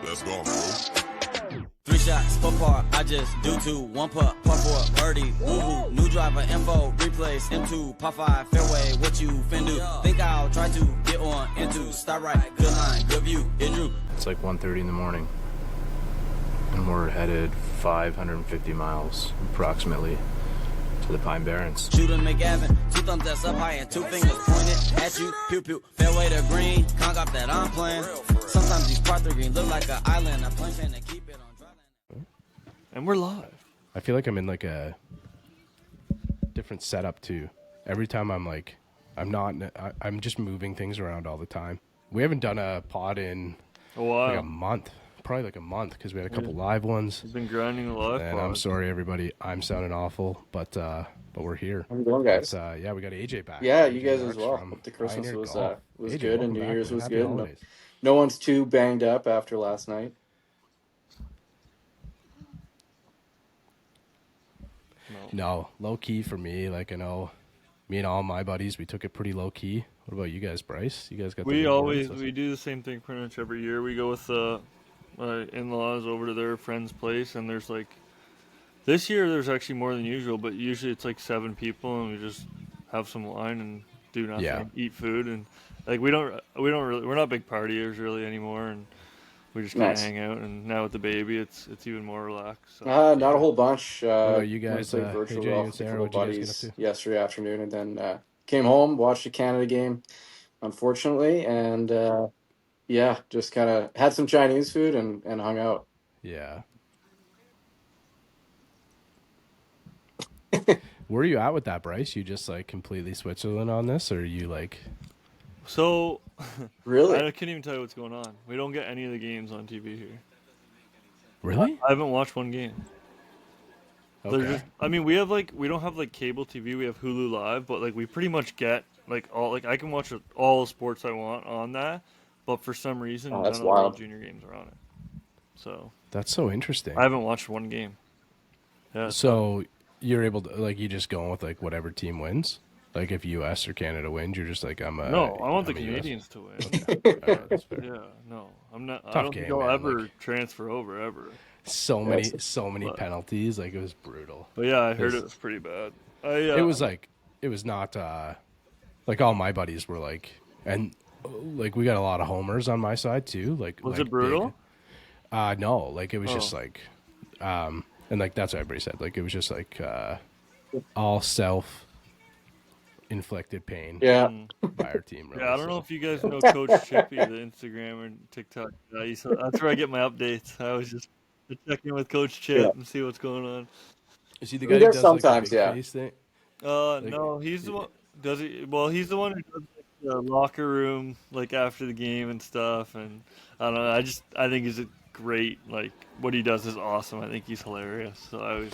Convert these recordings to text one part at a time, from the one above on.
Let's go, bro. 3 shots, 4 par, I just do 2. 1 putt, par 4, birdie, woohoo. New driver, info, replace, M2, par 5, fairway, what you fin do? Think I'll try to get on into, start right, good line, good view, it drew. It's like 1:30 in the morning, and we're headed 550 miles approximately to the Pine Barrens. Shooter McGavin, 2 thumbs that's up high and 2 fingers pointed at you, pew pew, fairway to green, conk off that I'm playing. Sometimes these par 3 green look like an island, I'm playing and keep it on dry land. And we're live. I feel like I'm in like a different setup too. Every time I'm just moving things around all the time. We haven't done a pod in A while. like a month, probably like a month, because we had a couple live ones. We've been grinding a lot. And I'm sorry, everybody. I'm sounding awful, but we're here. How's it going, guys? Yeah, we got AJ back. Yeah, AJ you guys Marks as well. from Hope the Christmas Pioneer was Golf. was AJ, good and welcome New back, Year's man. was Happy good. holidays. No one's too banged up after last night. No, low key for me. Like I know, me and all my buddies, we took it pretty low key. What about you guys, Bryce? You guys got We the always do the same thing pretty much every year. We go with my in-laws over to their friend's place, and there's like this year there's actually more than usual, but usually it's like 7 people, and we just have some wine and do nothing, eat food, and like we're not big partiers really anymore, and we just kind of Nice. hang out. And now with the baby, it's even more relaxed. So. Not a whole bunch. you Went guys, and played virtual AJ golf and with Sarah, little what'd you guys buddies get up yesterday afternoon, and then came home, watched the Canada game, unfortunately, and just kind of had some Chinese food and hung out. Yeah. Where are you at with that, Bryce? You just like completely Switzerland on this, or are you like? So, Really? I can't even tell you what's going on. We don't get any of the games on TV here. Really? I haven't watched one game. Okay. We don't have like cable TV. We have Hulu Live, but like we pretty much get like all I can watch all the sports I want on that. But for some reason, none that's of the World wild. Junior games are on it. So That's so interesting. I haven't watched one game. Yeah. So you're able to like you just going with like whatever team wins. Like if U.S. or Canada wins, you're just like I want the I'm a US. Canadians to win. Okay. All right, that's fair. Yeah. No, I'm not. I Tough don't game, think I'll man, ever like- transfer over ever. So many But- penalties. Like it was brutal. But yeah, I heard it was pretty bad. It was not like all my buddies were like, and like we got a lot of homers on my side too. Like Was like it brutal? big. No, like it was Oh. just like, and like that's what everybody said. Like it was just like all self-inflicted pain. Yeah. By our team. Really, Yeah, I don't know so. if you guys know Coach Chippy, the Instagram and TikTok guy. That's where I get my updates. I was just checking with Coach Chip and see what's going on. Is he the He guy who does does sometimes, like a big yeah. face thing? No, he's the one. Does he? Well, he's the one who does like, the locker room, like after the game and stuff. And I don't know. I think he's a great. Like what he does is awesome. I think he's hilarious. So I always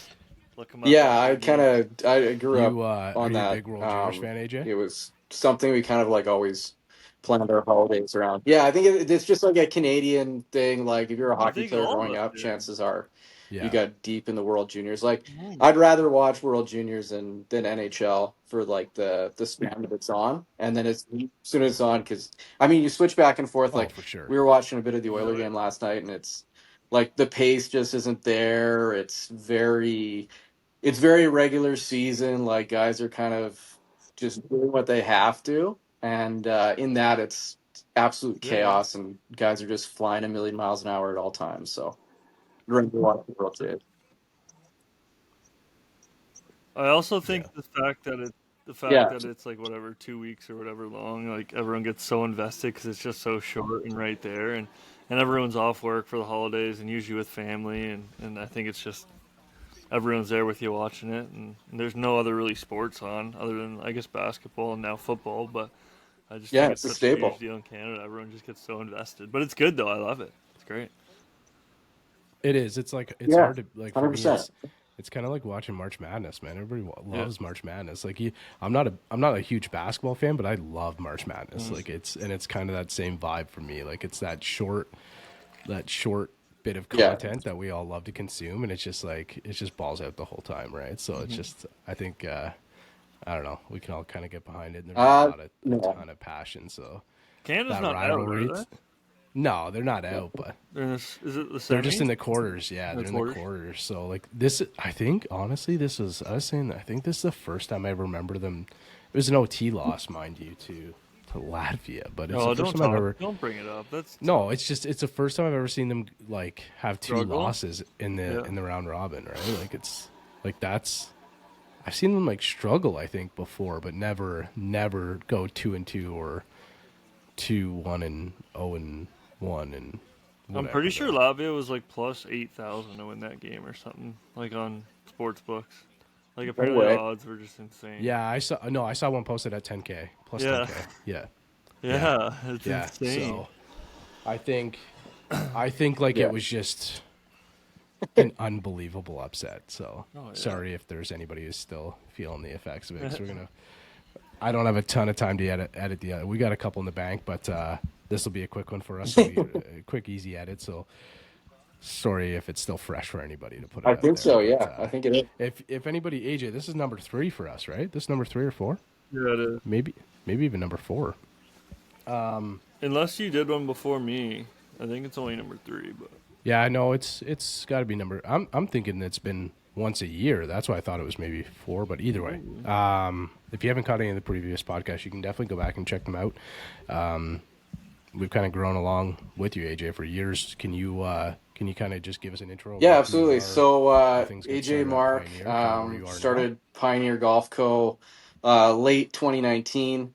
look him up. Yeah, after the game. I grew up You, on are you that. a big World Juniors fan, AJ? It was something we kind of like always planned our holidays around. Yeah, I think it's just like a Canadian thing. Like if you're a hockey think player all of growing us up, did. chances are Yeah. you got deep in the World Juniors. Like I'd rather watch World Juniors than NHL for like the span that it's on, and then as soon as it's on, because I mean you switch back and forth. Oh, Like for sure. we were watching a bit of the Oiler game last night, and it's like the pace just isn't there. It's very regular season. Like guys are kind of just doing what they have to, and in that it's absolute chaos, and guys are just flying a million miles an hour at all times. So, great to watch the World Series. I also think the fact that Yeah. it's like whatever 2 weeks or whatever long, like everyone gets so invested because it's just so short and right there, and everyone's off work for the holidays and usually with family, and I think it's just everyone's there with you watching it, and there's no other really sports on other than I guess basketball and now football, but I just think It's a such staple. huge deal in Canada. Everyone just gets so invested, but it's good though. I love it. It's great. It is. It's like it's Yeah, hard to like. For me, 100%. it's kind of like watching March Madness, man. Everybody loves March Madness. Like I'm not a huge basketball fan, but I love March Madness. Like it's kind of that same vibe for me. Like it's that short bit of content that we all love to consume, and it's just balls out the whole time, right? So it's just I think I don't know. We can all kind of get behind it. And there's a ton of passion. So Canada's that not out, rivalry. are they? No, they're not out, but They're in is it the semis? they're just in the quarters. Yeah, The they're in quarters? the quarters. So like this, I think honestly, this is I was saying. I think this is the first time I remember them. It was an OT loss, mind you, to Latvia, but it's Oh, the first time I've ever. don't bring it up. That's No, it's the first time I've ever seen them like have two Struggle? losses in the Yeah. round robin, right? Like it's like that's I've seen them like struggle, I think, before, but never go 2-2 or 2-1 and 0-1 and I'm whatever. pretty sure Latvia was like plus 8,000 to win that game or something, like on sports books. Like apparently way. the odds were just insane. Yeah, I saw one posted at 10K plus Yeah. 10K. Yeah. Yeah, it's Yeah. insane. So I think like Yeah. it was just an unbelievable upset. So Oh, yeah. sorry if there's anybody who's still feeling the effects of it. 'Cause I don't have a ton of time to edit the we got a couple in the bank, but this will be a quick one for us. A quick, easy edit. So sorry if it's still fresh for anybody to put it I out think there, so. but, Yeah, I think it is. If anybody, AJ, this is number 3 for us, right? This is number 3 or 4, Yeah, it is. maybe even number 4. Unless you did one before me, I think it's only number 3. But Yeah, I know it's got to be number. I'm thinking it's been once a year. That's why I thought it was maybe 4. But either way, if you haven't caught any of the previous podcasts, you can definitely go back and check them out. We've kind of grown along with you, AJ, for years. Can you kind of just give us an intro? Yeah, of who you absolutely. are, So how things got AJ started at Mark Pioneer, kinda where you are now? started Pioneer Golf Co. Late 2019.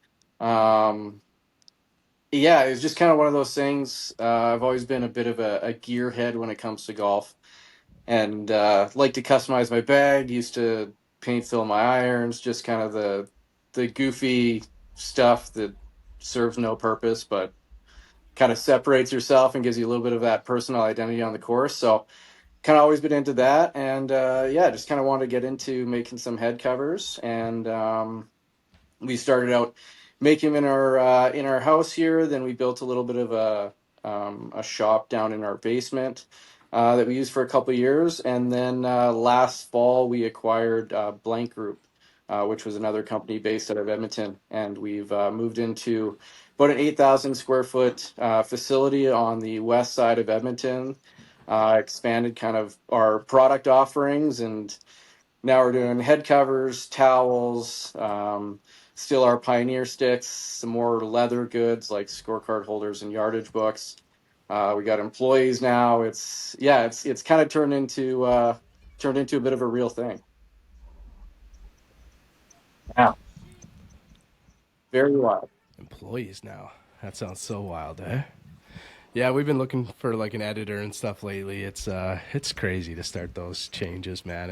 Yeah, it was just kind of one of those things. I've always been a bit of a gearhead when it comes to golf, and like to customize my bag. Used to paint fill my irons, just kind of the goofy stuff that serves no purpose, but kind of separates yourself and gives you a little bit of that personal identity on the course. So kind of always been into that, and yeah, just kind of wanted to get into making some head covers, and we started out making them in our house here. Then we built a little bit of a shop down in our basement that we used for a couple of years, and then last fall we acquired Blank Group, which was another company based out of Edmonton, and we've moved into about an 8,000 square foot facility on the west side of Edmonton. Expanded kind of our product offerings, and now we're doing head covers, towels, still our Pioneer sticks, some more leather goods like scorecard holders and yardage books. We got employees now. It's kind of turned into a bit of a real thing. Yeah, very wild. Employees now. That sounds so wild, eh? Yeah, we've been looking for like an editor and stuff lately. It's crazy to start those changes, man.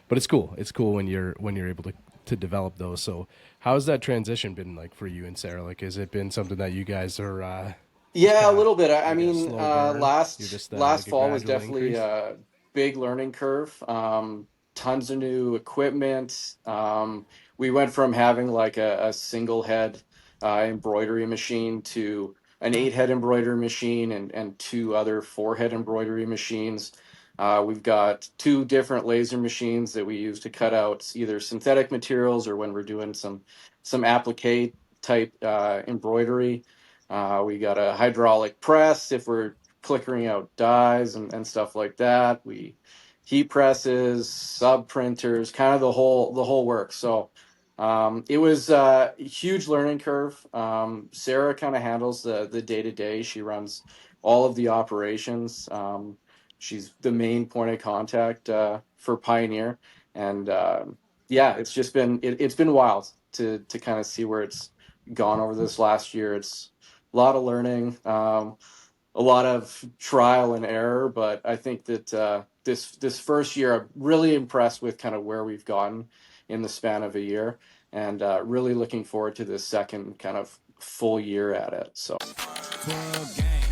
But it's cool. It's cool when you're able to develop those. So how's that transition been like for you and Sarah? Like, has it been something that you guys are Yeah, a little bit. I like a mean, slow burn? last You're just last like a fall was gradual definitely increase? a big learning curve. Tons of new equipment. We went from having like a single head embroidery machine to an 8 head embroidery machine and 2 other 4 head embroidery machines. We've got 2 different laser machines that we use to cut out either synthetic materials or when we're doing some applique type embroidery. We got a hydraulic press if we're clickering out dies and stuff like that. We heat presses, sub printers, kind of the whole work. So it was a huge learning curve. Sarah kind of handles the day to day. She runs all of the operations. She's the main point of contact for Pioneer, and yeah, it's been wild to kind of see where it's gone over this last year. It's a lot of learning, a lot of trial and error, but I think that this first year, I'm really impressed with kind of where we've gotten in the span of a year, and really looking forward to this second kind of full year at it. So. Twirl gang,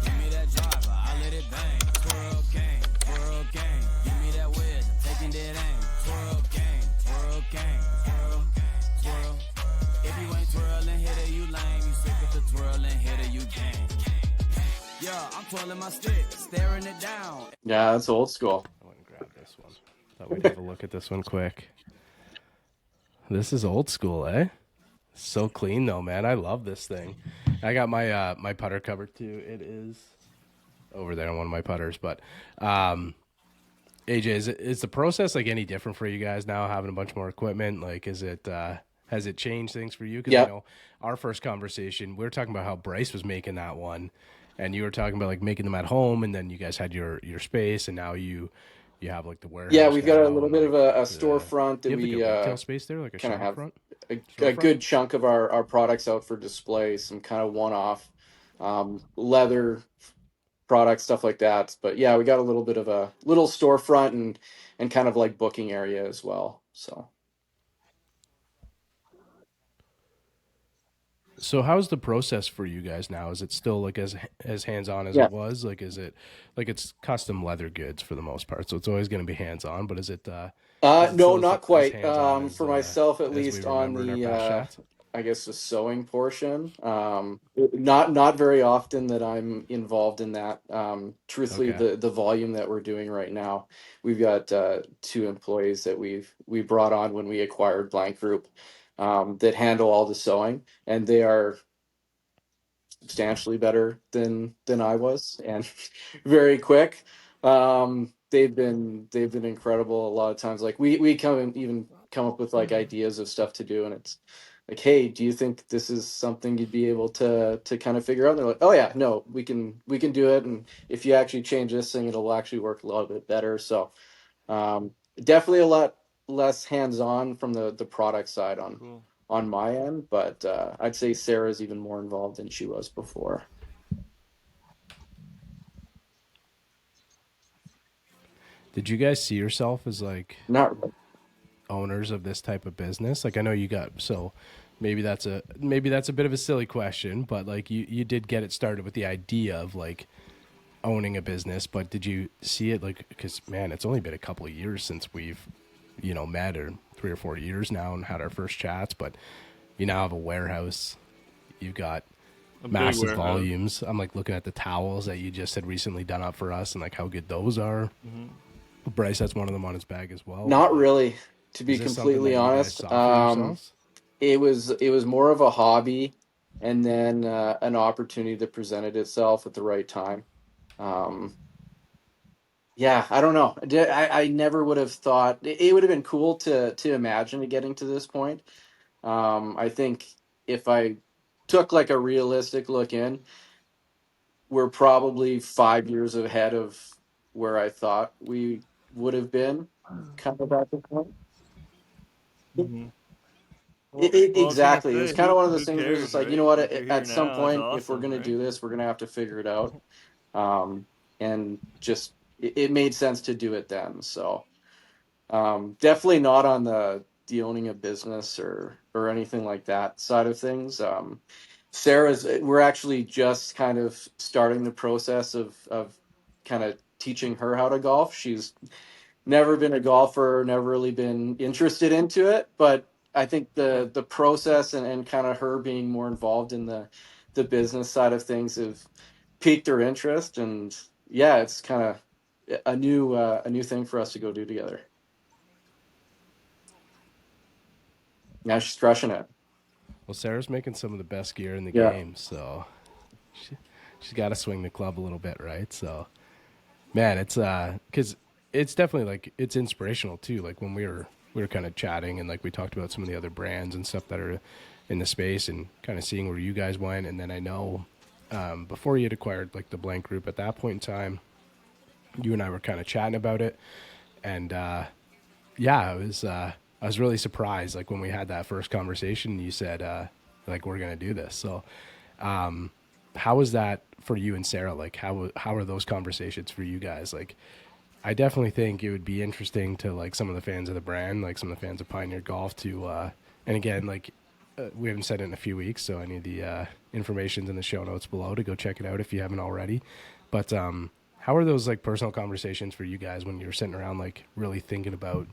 give me that driver, I let it bang. Twirl gang, give me that wedge, taking that aim. Twirl gang, twirl. If you ain't twirling, hitter, you lame. You sick of the twirling, hitter, you gang. Yeah, I'm twirling my stick, staring it down. Yeah, that's old school. I went and grabbed this one. Thought we'd have a look at this one quick. This is old school, eh? So clean though, man. I love this thing. I got my my putter cover too. It is over there on one of my putters. But AJ, is the process like any different for you guys now, having a bunch more equipment? Like, is it has it changed things for you? Because I Yeah. know our first conversation, we were talking about how Bryce was making that one, and you were talking about like making them at home, and then you guys had your space, and now you have like the Yeah, warehouse we've got a now, little and bit of like a the storefront that you have like a we retail space there, like a kind of shop have front, a storefront. good chunk of our products out for display, some kind of one-off leather products, stuff like that. But yeah, we got a little bit of a little storefront and kind of like booking area as well. So So how's the process for you guys now? Is it still like as hands on as yeah. it was? Like is it like it's custom leather goods for the most part, so it's always going to be hands on. But is it No, still not as quite. hands on For myself, at as we least on remembered our the, past chats? I guess the sewing portion. Not very often that I'm involved in that. Truthfully, Okay. the volume that we're doing right now, we've got two employees that we brought on when we acquired Blank Group, that handle all the sewing, and they are substantially better than I was, and very quick. They've been incredible a lot of times. Like we even come up with like ideas of stuff to do, and it's like, hey, do you think this is something you'd be able to kind of figure out? And they're like, oh yeah, no, we can do it, and if you actually change this thing, it'll actually work a little bit better. So definitely a lot less hands on from the product side Cool. on my end, but I'd say Sarah's even more involved than she was before. Did you guys see yourself as like Not owners of this type of business? Like I know you got so maybe that's a bit of a silly question, but like you did get it started with the idea of like owning a business, but did you see it like because man, it's only been a couple of years since we've met, or 3 or 4 years now, and had our first chats, but you now have a warehouse, you've got A big massive warehouse. volumes. I'm like looking at the towels that you just had recently done up for us and like how good those are. Hmm. Bryce has one of them on his bag as well, but not like really, to be is this something completely that you guys honest. saw for yourselves? It was more of a hobby, and then an opportunity that presented itself at the right time. Um, yeah, I don't know. I never would have thought it would have been cool to imagine it getting to this point. I think if I took like a realistic look in, we're probably 5 years ahead of where I thought we would have been, kind of at the point. Hmm. Well, I was gonna Exactly. It was say, kind of one of those who things where it's cares, just like, you know right? what, Like you're here at some now. It's point, if we're awesome, going to right? do this, we're going to have to figure it out. And just, it made sense to do it then. So, definitely not on the owning a business or anything like that side of things. We're actually just kind of starting the process of kind of teaching her how to golf. She's never been a golfer, never really been interested into it, but I think the process and kind of her being more involved in the business side of things have piqued her interest, and yeah, it's kind of a new thing for us to go do together. Yeah, she's crushing it. Well, Sarah's making some of the best gear in the Yeah. game, so she, she's got to swing the club a little bit, right? So man, it's because it's definitely like it's inspirational too. Like when we were kind of chatting and like we talked about some of the other brands and stuff that are in the space, and kind of seeing where you guys went. And then I know before you had acquired like the Blank Group, at that point in time, you and I were kind of chatting about it, and yeah, I was really surprised like when we had that first conversation. You said like we're gonna do this. So how was that for you and Sarah? Like how are those conversations for you guys? Like I definitely think it would be interesting to like some of the fans of the brand, like some of the fans of Pioneer Golf to and again like we haven't said it in a few weeks, so I need the information's in the show notes below to go check it out if you haven't already. But how are those like personal conversations for you guys when you're sitting around like really thinking about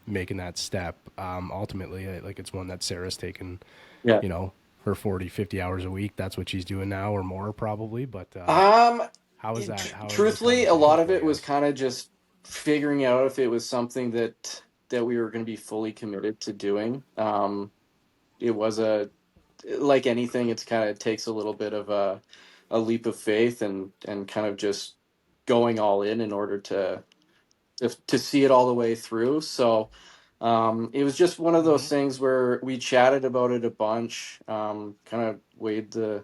making that step? Ultimately, like it's one that Sarah's taken, Yeah. you know, her 40, 50 hours a week. That's what she's doing now or more probably. But Um, how is that? How are those truthfully, a lot conversations of for you it was guys? kind of just figuring out if it was something that we were going to be fully committed to doing. It was like anything, it's kind of takes a little bit of a leap of faith and kind of just going all in order to to see it all the way through. So it was just one of those things where we chatted about it a bunch, kind of weighed the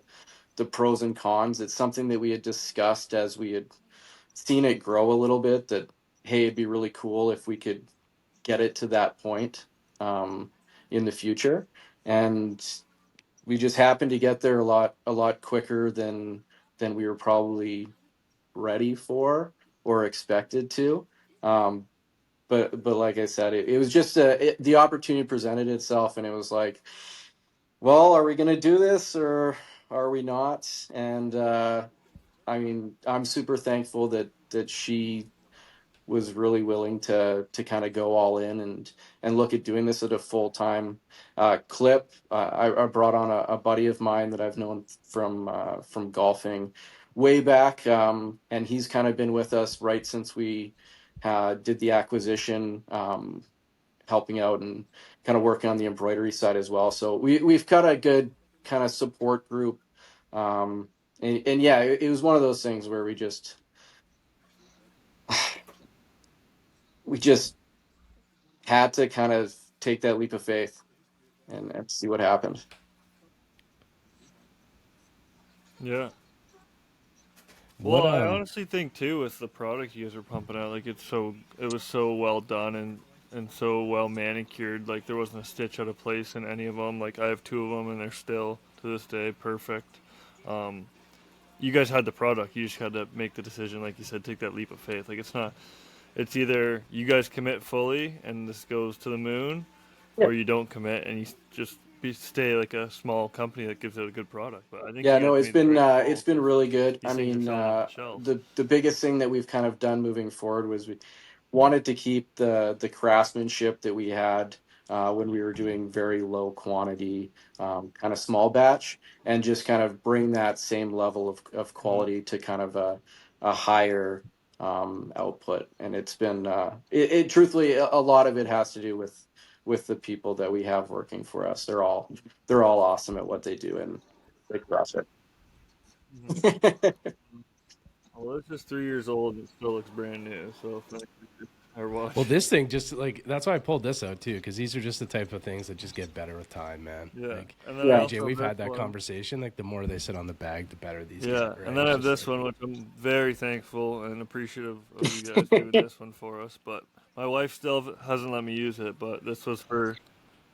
pros and cons. It's something that we had discussed as we had seen it grow a little bit, that hey, it'd be really cool if we could get it to that point in the future. And we just happened to get there a lot quicker than we were probably ready for or expected to. Um, but like I said, it was just the opportunity presented itself, and it was like, well, are we going to do this or are we not? And I mean, I'm super thankful that she was really willing to kind of go all in and look at doing this at a full-time clip. I brought on a buddy of mine that I've known from golfing way back, and he's kind of been with us right since we did the acquisition, helping out and kind of working on the embroidery side as well. So we've got a good kind of support group. And yeah, it was one of those things where we just had to kind of take that leap of faith and see what happened. Yeah. What Well, I honestly think too, with the product you guys are pumping out, like it was so well done and so well manicured. Like there wasn't a stitch out of place in any of them. Like I have two of them, and they're still to this day perfect. Um, you guys had the product. You just had to make the decision, like you said, take that leap of faith. Like it's not. It's either you guys commit fully and this goes to the moon, Yeah. or you don't commit and you just stay like a small company that gives out a good product. But I think Yeah, you no, guys made the right call. it's been really good. I These things are mean, filling up the shelves. the biggest thing that we've kind of done moving forward was we wanted to keep the craftsmanship that we had when we were doing very low quantity, kind of small batch, and just kind of bring that same level of quality to kind of a higher output. And it's been it truthfully, a lot of it has to do with the people that we have working for us. They're all awesome at what they do, and they crush it. Well, this is 3 years old and it still looks brand new. So thank you. Our watch. Well, this thing just like that's why I pulled this out too, because these are just the type of things that just get better with time, man. Yeah. Like And then Yeah. AJ, also we've this had that one. conversation. Like the more they sit on the bag, the better these Yeah, get. Right? and then I have Just this like- one, which I'm very thankful and appreciative of you guys doing this one for us. But my wife still hasn't let me use it. But this was for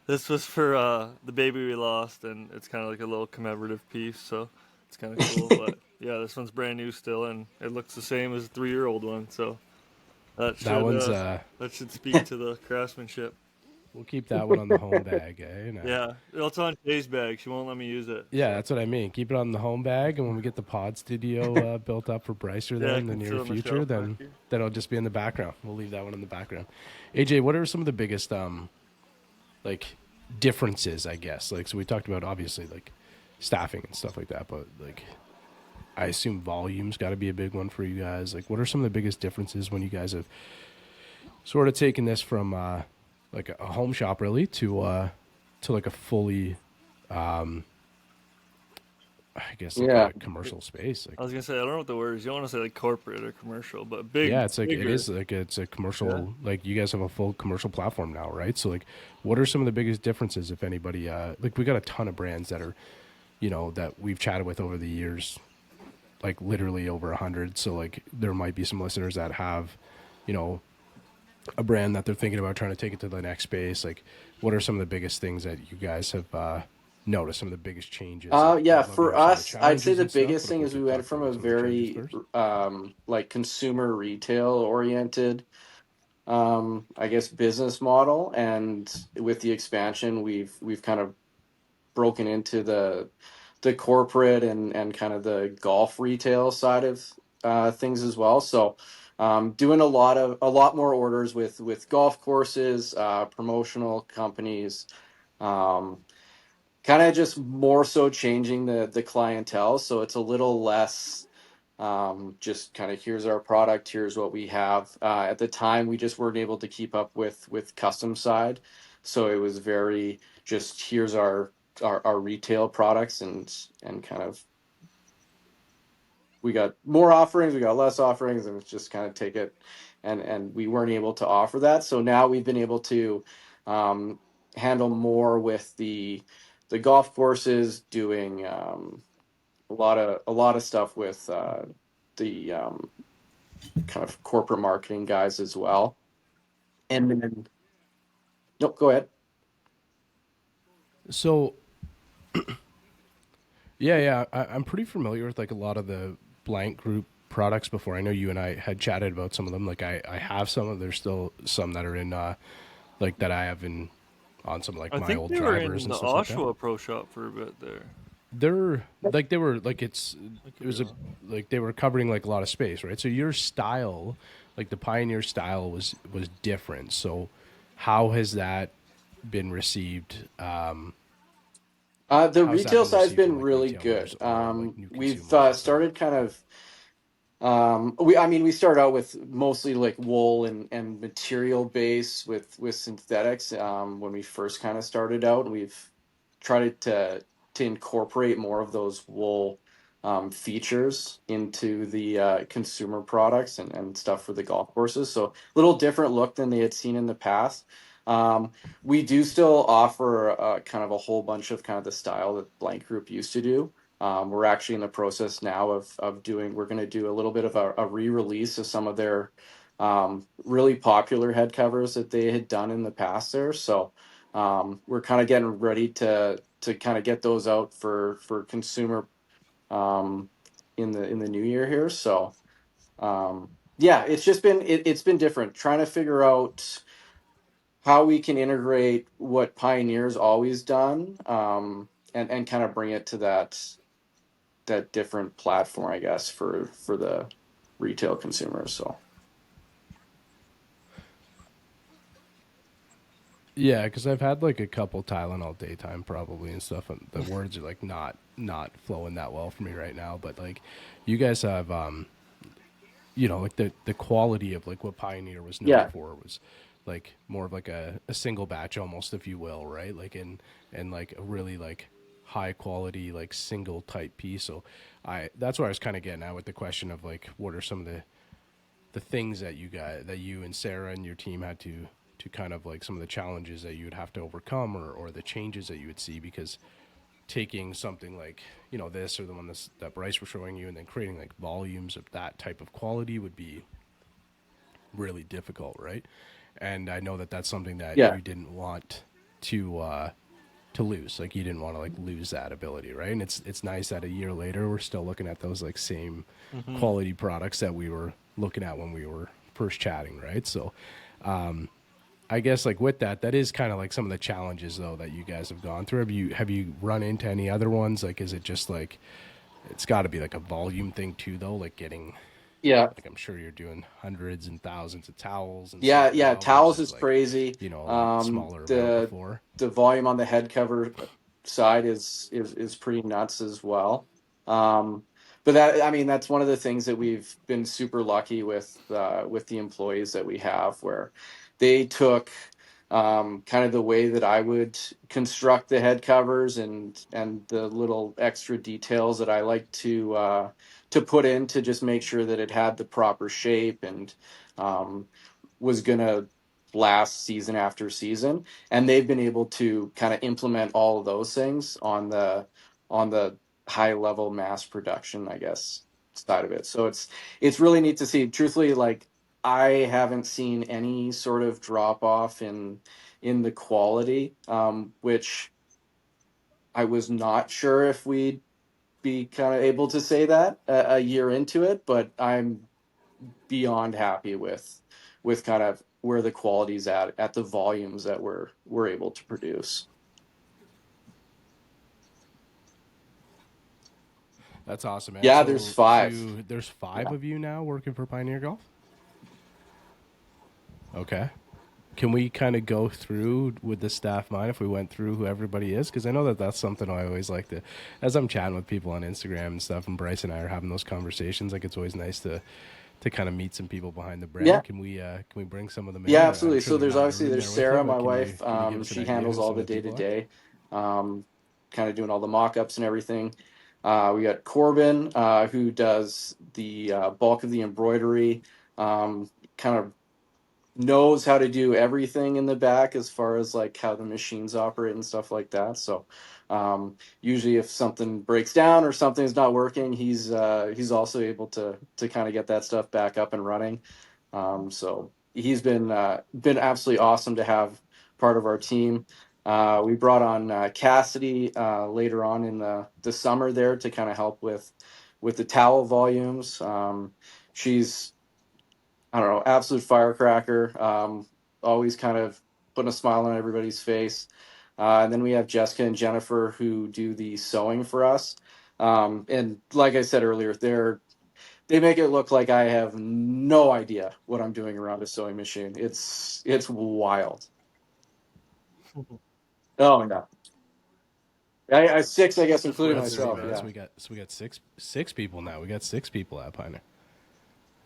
the baby we lost, and it's kind of like a little commemorative piece, so it's kind of cool. But yeah, this one's brand new still, and it looks the same as a 3-year-old one. So that should speak to the craftsmanship. we'll keep that one on the home bag, eh? No. Yeah, it's on Jay's bag. She won't let me use it. Yeah, that's what I mean. Keep it on the home bag, and when we get the pod studio built up for Brycer Yeah, I in the can sit near on the future, shelf then back here. that'll just be in the background. We'll leave that one in the background. AJ, what are some of the biggest like differences, I guess? Like, so we talked about obviously like staffing and stuff like that, but like I assume volume's got to be a big one for you guys. Like, what are some of the biggest differences when you guys have sort of taken this from like a home shop really to like a fully I guess like Yeah. a commercial space? Like, I was gonna say I don't know what the word is. You don't want to say like corporate or commercial, but big. yeah, it's like bigger. it is like it's a commercial. Yeah. Like you guys have a full commercial platform now, right? So like, what are some of the biggest differences, if anybody? Like we got a ton of brands that are, that we've chatted with over the years, like literally over 100. So like there might be some listeners that have, a brand that they're thinking about trying to take it to the next space. Like, what are some of the biggest things that you guys have noticed? Some of the biggest changes? Like, Yeah, I'd love to for hear some of the us, I'd say challenges the and stuff, biggest but thing if is we could went talk from about a some of the changes very first. like consumer retail oriented I guess business model, and with the expansion we've kind of broken into the corporate and kind of the golf retail side of things as well. So doing a lot more orders with golf courses, promotional companies, um, kind of just more so changing the clientele. So it's a little less just kind of here's our product, here's what we have. At the time, we just weren't able to keep up with custom side, so it was very just here's our our retail products, and kind of we got more offerings, we got less offerings, and it's just kind of take it, and we weren't able to offer that. So now we've been able to handle more with the golf courses, doing a lot of stuff with the kind of corporate marketing guys as well. And then, nope, go ahead. So yeah, I'm pretty familiar with like a lot of the Blank Group products before. I know you and I had chatted about some of them. Like I have some of, there's still some that are in like that I have in on some like I my think old they were drivers in and the stuff like that. Oshawa Pro Shop for a bit there. They were like it was a wrong. like they were covering like a lot of space, right? So your style, like the Pioneer style, was different. So how has that been received? The How's that retail been side's received from been like really retailers good. or like new We've consumers and stuff? started kind of we started out with mostly like wool and material base with synthetics. When we first kind of started out, we've tried to incorporate more of those wool features into the consumer products and stuff for the golf courses. So a little different look than they had seen in the past. Um, we do still offer kind of a whole bunch of kind of the style that Blank Group used to do. We're actually in the process now of doing, we're going to do a little bit of a re-release of some of their really popular head covers that they had done in the past there. So we're kind of getting ready to kind of get those out for consumer um, in the new year here. So yeah, it's just been it's been different trying to figure out how we can integrate what Pioneer's always done, and kind of bring it to that different platform, I guess, for the retail consumers. So Yeah, because I've had like a couple Tylenol daytime probably and stuff, and the words are like not flowing that well for me right now. But like, you guys have like the quality of like what Pioneer was known yeah, for was like more of like a single batch almost, if you will, right? Like and like a really like high quality like single type piece. So that's where I was kind of getting at with the question of like what are some of the things that you and Sarah and your team had to kind of like some of the challenges that you would have to overcome, or the changes that you would see, because taking something like this or the one that Bryce was showing you and then creating like volumes of that type of quality would be really difficult, right? And I know that that's something that yeah, you didn't want to lose. Like you didn't want to like lose that ability, right? And it's nice that a year later we're still looking at those like same quality products that we were looking at when we were first chatting, right? So I guess like with that is kind of like some of the challenges though that you guys have gone through. Have you run into any other ones? Like is it just like it's got to be like a volume thing too though, like getting yeah, like I'm sure you're doing hundreds and thousands of towels and yeah, stuff yeah. now Towels versus is like crazy. a lot smaller amount before. The volume on the head cover side is pretty nuts as well. Um, but that, I mean, that's one of the things that we've been super lucky with the employees that we have, where they took kind of the way that I would construct the head covers and the little extra details that I like to put in to just make sure that it had the proper shape and was gonna last season after season. And they've been able to kind of implement all of those things on the high level mass production, I guess, side of it. So it's really neat to see. Truthfully, like I haven't seen any sort of drop off in the quality, which I was not sure if we'd be kind of able to say that a year into it, but I'm beyond happy with kind of where the quality's at the volumes that we're able to produce. That's awesome, man. Yeah, there's So five. there's five Yeah. of you now working for Pioneer Golf. Okay. Can we kind of go through with the staff mind if we went through who everybody is? Because I know that that's something I always like to, as I'm chatting with people on Instagram and stuff, and Bryce and I are having those conversations. Like it's always nice to kind of meet some people behind the Yeah. brand. Can we bring some of them in? Yeah, I'm absolutely. sure So they're there's not in the obviously room there's there with you, Sarah, but my can you wife. can you give us an She idea who handles all some the of the day to people are? day. kind of doing all the mock-ups and everything. We got Corbin, who does the bulk of the embroidery, kind of knows how to do everything in the back as far as like how the machines operate and stuff like that. So usually if something breaks down or something's not working, he's also able to kind of get that stuff back up and running. So he's been absolutely awesome to have part of our team. We brought on Cassidy later on in the summer there to kind of help with the towel volumes. She's, I don't know, absolute firecracker. Always kind of putting a smile on everybody's face. And then we have Jessica and Jennifer who do the sewing for us. And like I said earlier, they make it look like I have no idea what I'm doing around a sewing machine. It's wild. Oh no, I six, I guess, including That's three, myself. man. Yeah. So we got six people now. We got 6 people at Pioneer.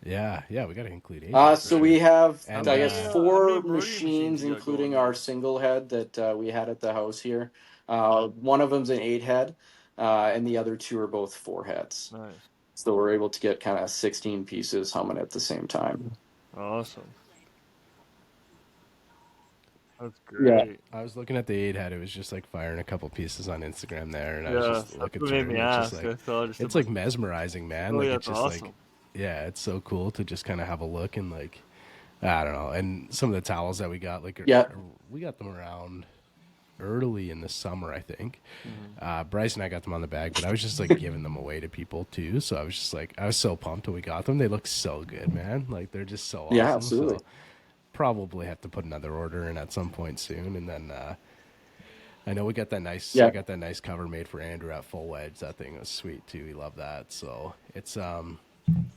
Yeah, we got to include AJ. So sure. we have, And, I guess, how four many embroidery machines, machines you got going including there? our single head that we had at the house here. One of them's an 8 head, and the other two are both 4 heads. Nice. So we're able to get kind of 16 pieces humming at the same time. Awesome. That's Yeah. great. I was looking at the 8 head. It was just like firing a couple pieces on Instagram there, and I was Yeah, just that's looking what through made it. me And ask. it's I thought just it's like mesmerizing, man. Oh, Like yeah, it's that's just awesome. like, yeah, it's so cool to just kind of have a look and like, I don't know. And some of the towels that we got, like, Yeah. we got them around early in the summer, I think. Mm-hmm. Bryce and I got them on the bag, but I was just like giving them away to people too. So I was just like, I was so pumped when we got them. They look so good, man. Like they're just so awesome. Yeah, absolutely. So probably have to put another order in at some point soon. And then I know we got that nice, Yeah. I got that nice cover made for Andrew at Full Wedge. That thing was sweet too. He loved that. So it's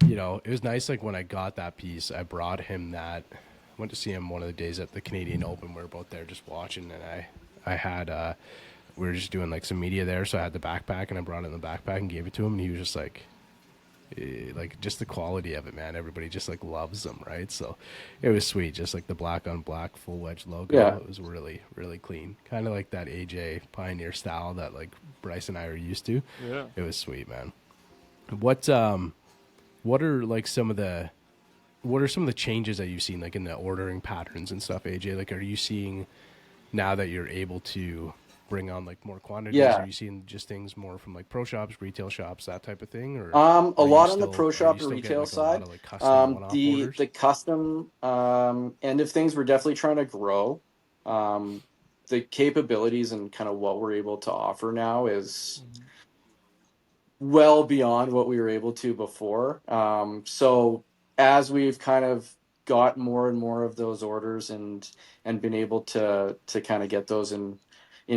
you know, it was nice. Like when I got that piece, I brought him that. Went to see him one of the days at the Canadian Open. We were both there just watching, and I had we were just doing like some media there, so I had the backpack and I brought it in the backpack and gave it to him, and he was just like just the quality of it, man. Everybody just like loves them, right? So it was sweet, just like the black on black Full Wedge logo. Yeah. It was really really clean, kind of like that AJ Pioneer style that like Bryce and I are used to. Yeah. It was sweet, man. What are like some of the changes that you've seen like in the ordering patterns and stuff, AJ? Like, are you seeing now that you're able to bring on like more quantities? Yeah. Are you seeing just things more from like pro shops, retail shops, that type of thing? Or A are you lot on the pro are shop you and still getting, retail like, a lot side. of like custom one-off The orders? custom end of things, we're definitely trying to grow. The capabilities and kind of what we're able to offer now is well beyond what we were able to before. So as we've kind of got more and more of those orders and been able to kind of get those in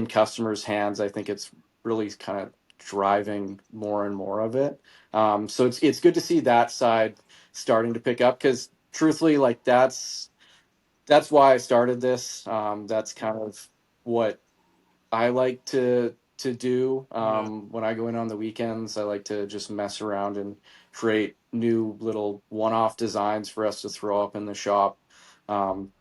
customers' hands, I think it's really kind of driving more and more of it. So it's good to see that side starting to pick up, because truthfully, like that's why I started this. That's kind of what I like to do when I go in on the weekends. I like to just mess around and create new little one-off designs for us to throw up in the shop.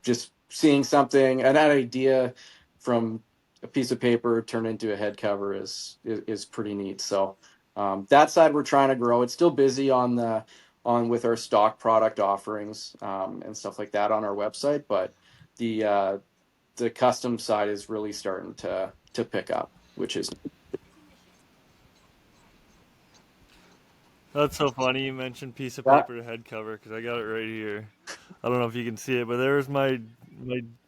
Just seeing something, an idea from a piece of paper turned into a head cover is pretty neat. So that side we're trying to grow. It's still busy on with our stock product offerings and stuff like that on our website, but the custom side is really starting to pick up, which is That's so funny you mentioned piece of Yeah. paper to head cover, because I got it right here. I don't know if you can see it, but there's my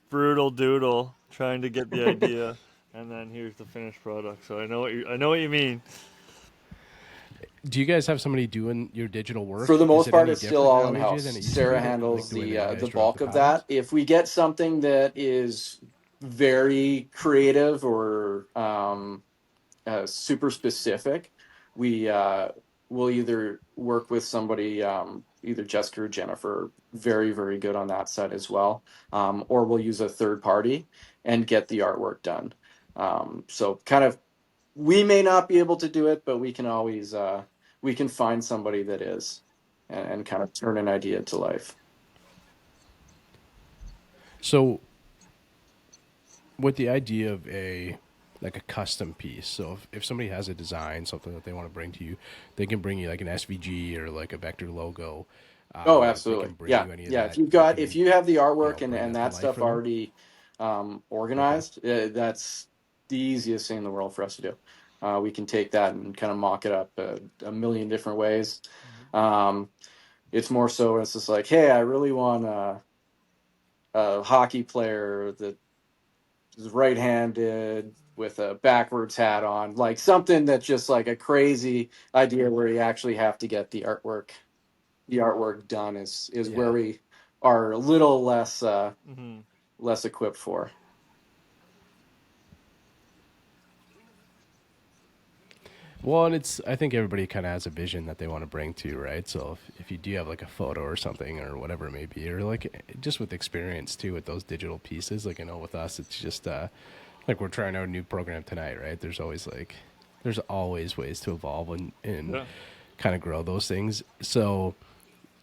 brutal doodle trying to get the idea, and then here's the finished product. So I know what you mean. Do you guys have somebody doing your digital work? for the Is most it part any it's still different all now, in AJ, house. than it used to Sarah be? Like handles the way that you guys the draw up bulk the of patterns? that. If we get something that is very creative or super specific, we will either work with somebody, either Jessica or Jennifer, very very good on that side as well, or we'll use a third party and get the artwork done. So kind of, we may not be able to do it, but we can always we can find somebody that is, and kind of turn an idea to life. So with the idea of like a custom piece. So if somebody has a design, something that they want to bring to you, they can bring you like an SVG or like a vector logo. Oh, Or if they absolutely. can bring Yeah. you any of Yeah. If that, you've you got, if can, you have the you artwork know, bring and that to that life stuff for them. already Okay. organized, that's the easiest thing in the world for us to do. We can take that and kind of mock it up a million different ways. Um, it's more so it's just like, hey, I really want a hockey player that is right-handed with a backwards hat on, like something that's just like a crazy idea where you actually have to get the artwork done is where Yeah. we are a little less Hmm. less equipped for. Well, and it's I think everybody kind of has a vision that they want to bring to, right? So if you do have like a photo or something or whatever it may be, or like just with experience too with those digital pieces, like I know with us, it's just like we're trying out a new program tonight, right? There's always ways to evolve and Yeah. kind of grow those things. So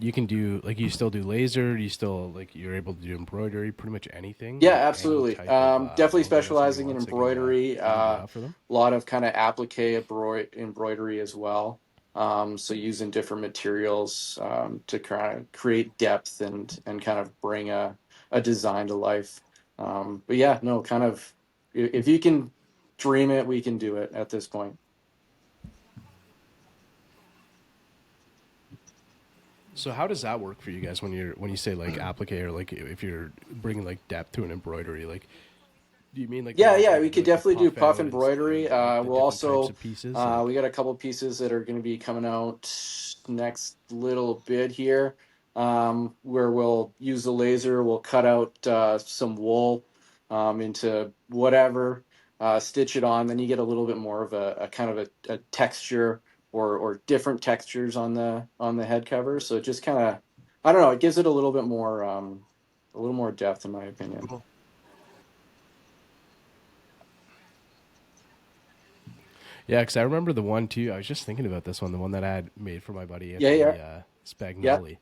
you can do like you still do laser, you still like you're able to do embroidery, pretty much anything, Yeah, like any absolutely. type of Definitely logo that somebody specializing in wants, embroidery. you can do A that for them. lot of kind of applique embroidery as well. So using different materials to kind of create depth and kind of bring a design to life. But yeah, no, kind of if you can dream it, we can do it at this point. So how does that work for you guys when you say like applique or like if you're bringing like depth to an embroidery? Like, do you mean like Yeah, more of yeah, like we could the definitely do puff puff out embroidery. and like the We'll different types also of pieces? Like, we got a couple pieces that are going to be coming out next little bit here, where we'll use the laser. We'll cut out some wool into whatever, stitch it on. Then you get a little bit more of a kind of a texture or different textures on the head cover. So it just kind of, I don't know, it gives it a little more depth, in my opinion. Cool. yeah, because I remember the one too. I was just thinking about this one, the one that I had made for my buddy Yeah, yeah, Anthony yeah. Spagnoli.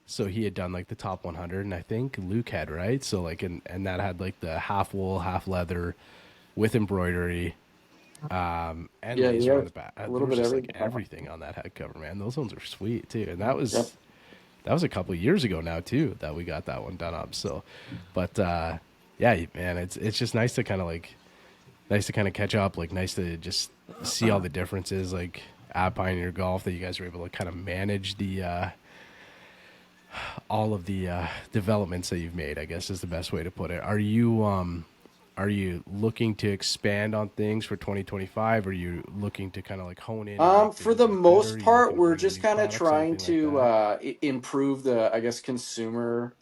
So he had done like the top 100, and I think Luke had right. So like, and that had like the half wool, half leather, with embroidery, and Yeah, laser yeah, on the back. a There little was bit of just like everything. everything on that head cover, man. Those ones are sweet too, and Yep. that was a couple of years ago now too that we got that one done up. So, but yeah, man, it's just nice to kind of like nice to kind of catch up. Like nice to just see all the differences. Like at Pioneer Golf, that you guys were able to kind of manage the all of the developments that you've made. I guess is the best way to put it. Are you looking to expand on things for 2025? Are you looking to kind of like hone in and make For things the like better? Are most you part, looking to we're bring in just new kind of products, trying anything like to that? improve the, I guess, consumer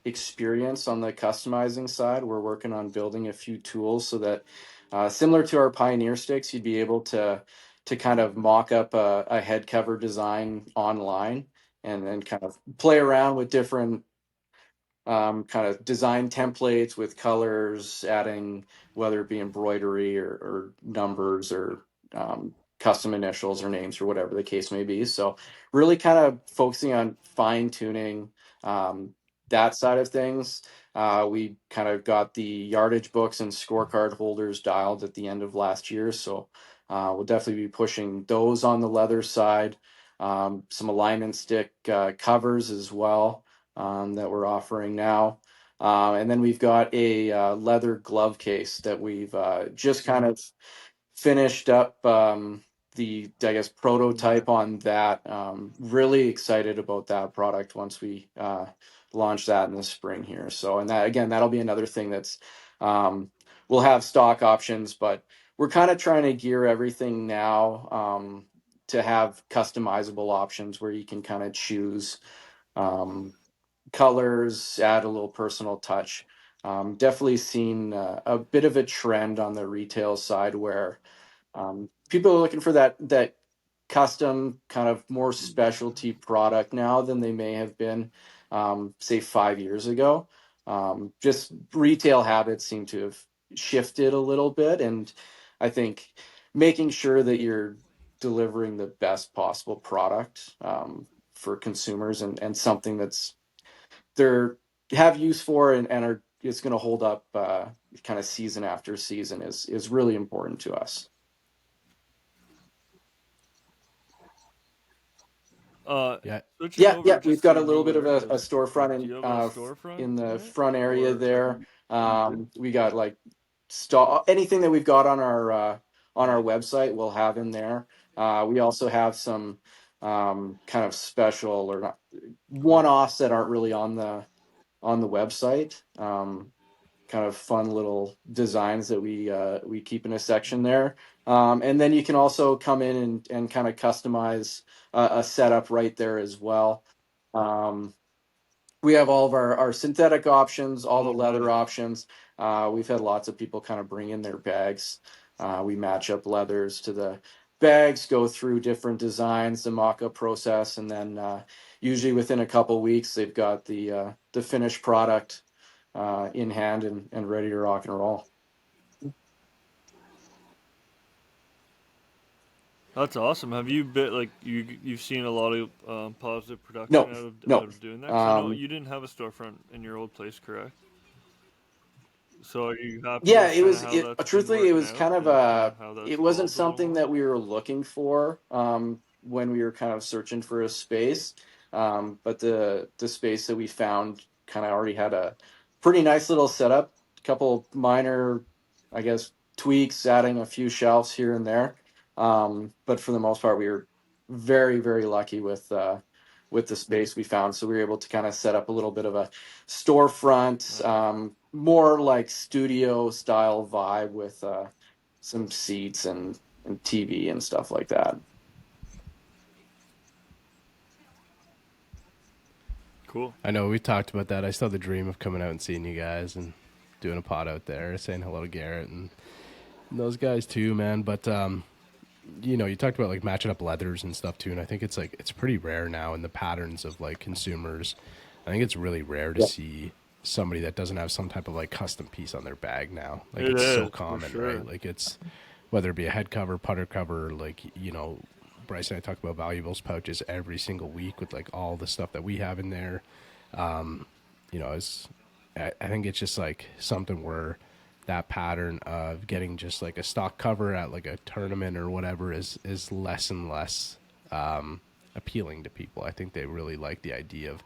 experience on the customizing side. We're working on building a few tools so that, similar to our Pioneer sticks, you'd be able to kind of mock up a head cover design online and then kind of play around with different kind of design templates with colors, adding whether it be embroidery or numbers or custom initials or names or whatever the case may be. So, really kind of focusing on fine tuning um, that side of things. We kind of got the yardage books and scorecard holders dialed at the end of last year. So, we'll definitely be pushing those on the leather side. Some alignment stick covers as well that we're offering now. And then we've got a leather glove case that we've just kind of finished up I guess, prototype on that. Really excited about that product once we launch that in the spring here. So, and that again, that'll be another thing that's we'll have stock options, but we're kind of trying to gear everything now to have customizable options where you can kind of choose. Um, Colors, add a little personal touch. Definitely seen a bit of a trend on the retail side where people are looking for that custom kind of more specialty product now than they may have been, say 5 years ago. Just retail habits seem to have shifted a little bit, and I think making sure that you're delivering the best possible product for consumers and something that's they're have use for and are it's gonna hold up kind of season after season is really important to us. Yeah. Switching Yeah, over yeah, we've just got to a little new bit of a areas. storefront Do you have a storefront in the in it, front area or there. We got like anything that we've got on our website, we'll have in there. We also have some kind of special or not cool? one-offs that aren't really on the website. Kind of fun little designs that we keep in a section there. And then you can also come in and kind of customize a setup right there as well. Um, we have all of our synthetic options, all the Oh, leather nice. options. We've had lots of people kind of bring in their bags. We match up leathers to the bags, go through different designs, the mock-up process, and then usually within a couple weeks, they've got the finished product in hand and ready to rock and roll. That's awesome. Have you been like you've seen a lot of positive production No, out no. of doing that? 'Cause I know Um, you didn't have a storefront in your old place, correct? So are you happy yeah, with kind of how that's been truthfully, it working was out kind of and kind of how that's it wasn't evolved a little something more? that we were looking for when we were kind of searching for a space. But the space that we found kind of already had a pretty nice little setup, a couple minor, I guess, tweaks, adding a few shelves here and there. But for the most part, we were very, very lucky with the space we found. So we were able to kind of set up a little bit of a storefront, Nice. more like studio style vibe with some seats and TV and stuff like that. Cool. I know we talked about that. I still have the dream of coming out and seeing you guys and doing a pod out there, saying hello to Garrett and those guys too, man. But you talked about like matching up leathers and stuff too, and I think it's like it's pretty rare now in the patterns of like consumers. I think it's really rare to Yeah. see somebody that doesn't have some type of like custom piece on their bag now. Like It it's so is for common, right? sure. Like it's whether it be a head cover, putter cover, like Bryce and I talk about valuables pouches every single week with like all the stuff that we have in there. It's I think it's just like something where that pattern of getting just like a stock cover at like a tournament or whatever is less and less appealing to people. I think they really like the idea of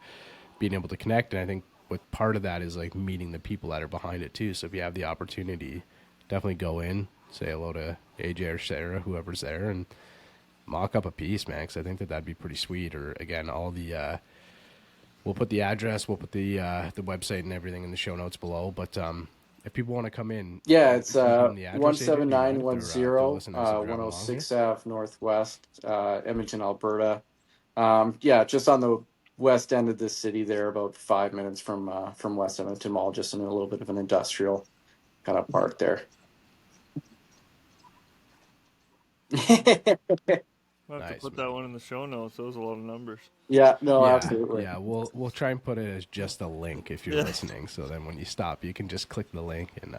being able to connect, and I think what part of that is like meeting the people that are behind it too. So if you have the opportunity, definitely go in, say hello to AJ or Sarah, whoever's there, and mock up a piece, man. Because I think that'd be pretty sweet. Or again, all the we'll put the address, we'll put the website and everything in the show notes below. But if people want to come in, Yeah, it's can you give them the address, AJ? Do you mind if they're 17910 listening as they're driving along here? 106 Ave Northwest, Edmonton, Alberta. Yeah, just on the west end of the city there, about 5 minutes from West Edmonton Mall, just in a little bit of an industrial kind of park there. I have to Nice, put that man. one in the show notes. That was a lot of numbers. Yeah, no, Yeah, absolutely. yeah. We'll try and put it as just a link if you're Yeah. listening. So then when you stop, you can just click the link and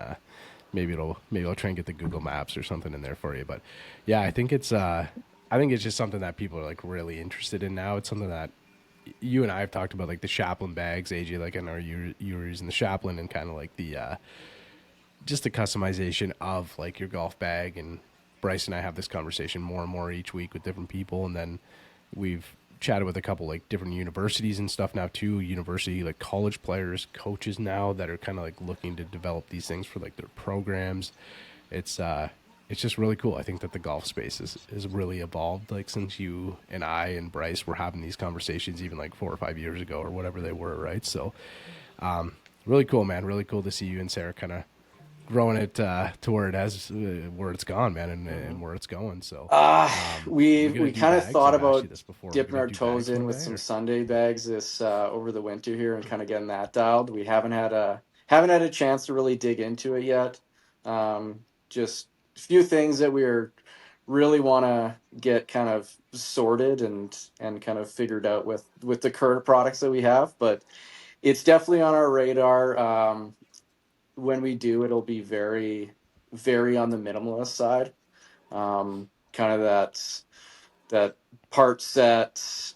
maybe I'll try and get the Google Maps or something in there for you. But yeah, I think it's just something that people are like really interested in now. It's something that you and I have talked about, like the Chaplin bags, AJ. Like I know you were using the Chaplin and kind of like the just the customization of like your golf bag. And Bryce and I have this conversation more and more each week with different people, and then we've chatted with a couple like different universities and stuff now too. University like college players, coaches now that are kind of like looking to develop these things for like their programs. It's just really cool. I think that the golf space is really evolved like since you and I and Bryce were having these conversations even like 4 or 5 years ago or whatever they were, right? So really cool, man. Really cool to see you and Sarah kind of growing it to where it has where it's gone, man, and where it's going. So We you gonna we do kind of bags? thought I've asked you about this before. We dipping gonna our do toes bags in one with day some or? Sunday bags this over the winter here and kind of getting that dialed. We haven't had a chance to really dig into it yet. Just a few things that we're really want to get kind of sorted and kind of figured out with the current products that we have, but it's definitely on our radar. When we do, it'll be very, very on the minimalist side. Kind of that part set,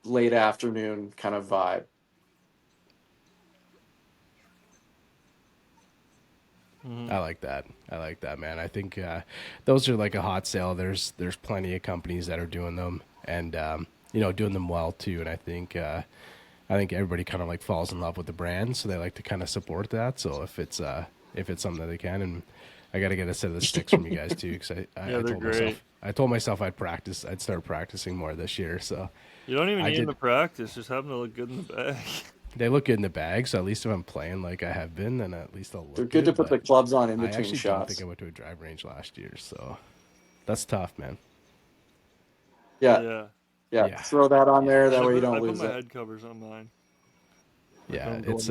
late afternoon kind of vibe. I like that. I like that, man. I think those are like a hot sale. There's plenty of companies that are doing them and doing them well too. And I think everybody kind of like falls in love with the brand, so they like to kind of support that. So if it's something that they can, and I got to get a set of the sticks from you guys too, because I told myself I'd start practicing more this year. So you don't even need them to practice; just have them to look good in the bag. They look good in the bag, so at least if I'm playing like I have been, then at least I'll look. They're good to put the clubs on in between shots. I don't think I went to a drive range last year, so that's tough, man. Yeah. Throw that on there, that way you don't lose it. I put my head covers on mine. Yeah, it's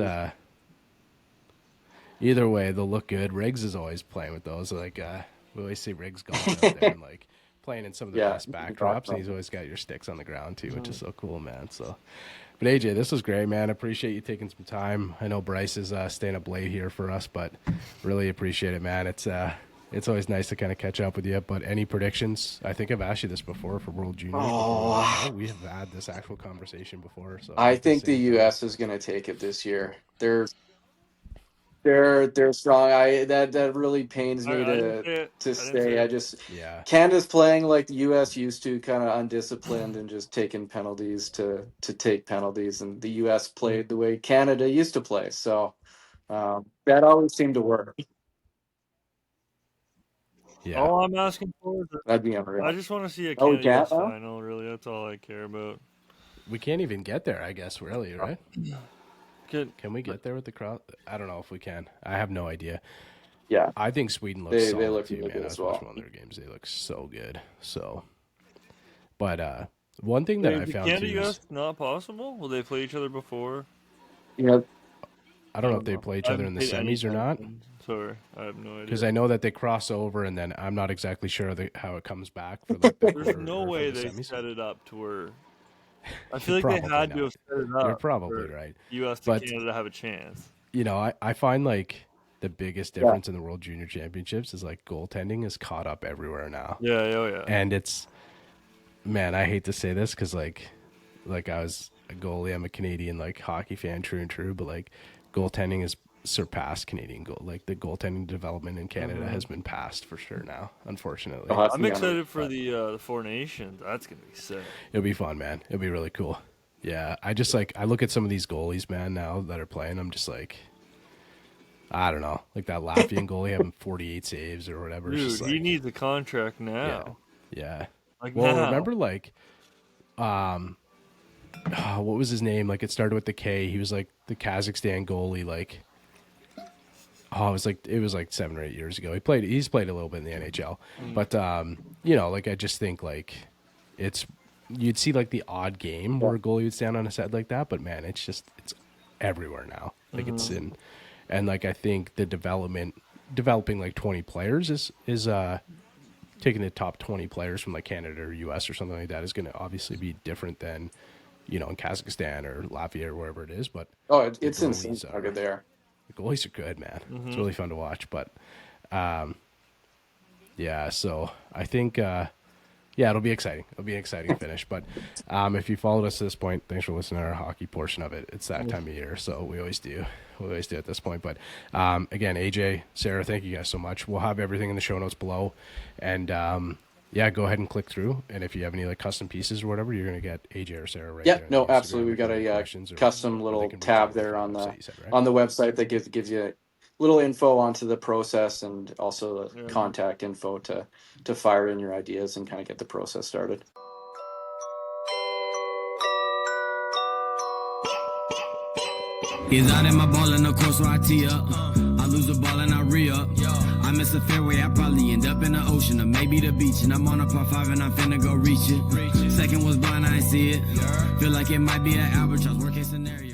either way they'll look good. Riggs is always playing with those. Like we always see Riggs going out there and like playing in some of the best backdrops, and he's always got your sticks on the ground too, which is so cool, man. So. But AJ, this was great, man. I appreciate you taking some time. I know Bryce is staying up late here for us, but really appreciate it, man. It's always nice to kind of catch up with you. But any predictions? I think I've asked you this before for World Juniors. We have had this actual conversation before. So I think the U.S. is going to take it this year. They're strong. That really pains me to say. Canada's playing like the U.S. used to, kind of undisciplined and just taking penalties to take penalties, and the U.S. played the way Canada used to play. So that always seemed to work. Yeah. All I'm asking for is that'd be unreal. I just want to see a Canada final. Really, that's all I care about. We can't even get there, I guess. Really, right? Can we get there with the crowd? I don't know if we can. I have no idea. Yeah, I think Sweden looks solid they look too, really man. good as I was watching one of their games; they look so good. So, but one thing that I found Canada too US not possible. Will they play each other before? Yeah, I don't know if they play each other in the semis or not. Sorry, I have no idea. Because I know that they cross over, and then I'm not exactly sure how it comes back. For like There's no way they set it up to where. I feel like they had to have set it up. You're probably right. U.S. to Canada have a chance. I find like the biggest difference in the World Junior Championships is like goaltending is caught up everywhere now. Yeah. And it's, man, I hate to say this because like I was a goalie. I'm a Canadian like hockey fan, true and true. But like goaltending has surpassed Canadian goal. Like the goaltending development in Canada has been passed for sure now. Unfortunately, I'm excited for the Four Nations. That's gonna be sick. It'll be fun, man. It'll be really cool. Yeah, I just like I look at some of these goalies, man, now that are playing. I'm just like, I don't know, like that Latvian goalie having 48 saves or whatever. Dude, just like, he needs a contract now. Yeah. Like well, now. remember like, what was his name? Like it started with the K. He was like the Kazakhstan goalie. Like, it was like 7 or 8 years ago. He's played a little bit in the NHL, but like I just think like you'd see like the odd game where a goalie would stand on his head like that, but man, it's everywhere now. Like it's in, and like I think the developing like 20 players is taking the top 20 players from like Canada or US or something like that is going to obviously be different than in Kazakhstan or Latvia or wherever it is. But it's insane how good they are. The goalies are good, man. It's really fun to watch. But so I think it'll be exciting. It'll be an exciting finish. But if you followed us to this point, thanks for listening to our hockey portion of it. It's that time of year, so we always do at this point. But again, AJ, Sarah, thank you guys so much. We'll have everything in the show notes below, and go ahead and click through. And if you have any like custom pieces or whatever, you're gonna get AJ or Sarah right there. Yeah, no, absolutely. We've got a custom little tab there on the website that gives you little info onto the process and also the contact info to fire in your ideas and kind of get the process started. He's out in my ball in the course where I tee up. I lose the ball and I re-up. I miss a fairway, I probably end up in the ocean or maybe the beach. And I'm on a par 5 and I'm finna go reach it. Second was blind, I ain't see it. Feel like it might be an albatross, worst case scenario.